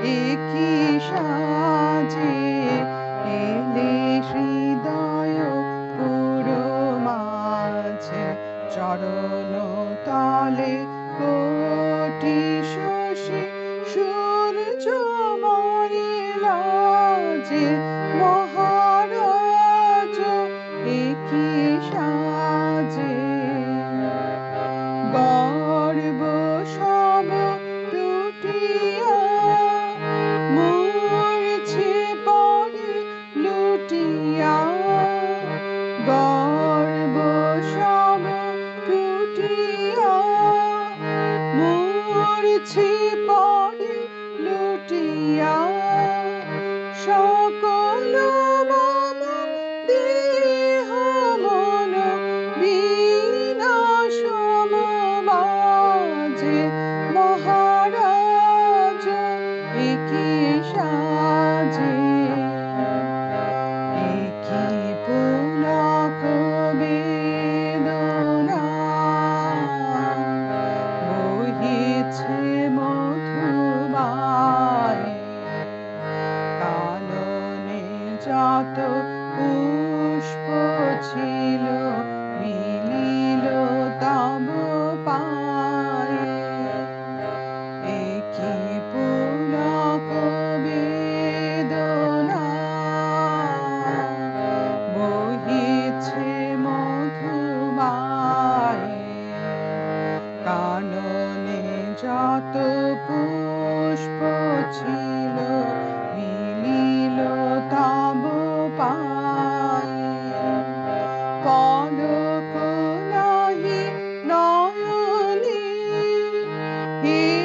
একি সাজে এলে হৃদয় পুরো মাঝে চরণ তলে কোটি শশী সূর্য মরিলা যে মহারাজ একি সাজে গর্ব সব টুটিয়া মূর্ছে পড়ে লুটিয়া গর্ব সব টুটিয়া মূর্ছে পড়ে লুটিয়া সকল মম দেহ মন বিনাশ বাজে মহারাজ একি সাজে একি পুলক বেদনা বহিছে মধুবায় কাননে যত পুষ্প ছিল মিলিল তব পায়ে একি পুলক বেদনা বহিছে মধুবায়ে কাননে যত পুষ্প ছিল মিলিল তব পায়ে পলক নাহি নয়নে হে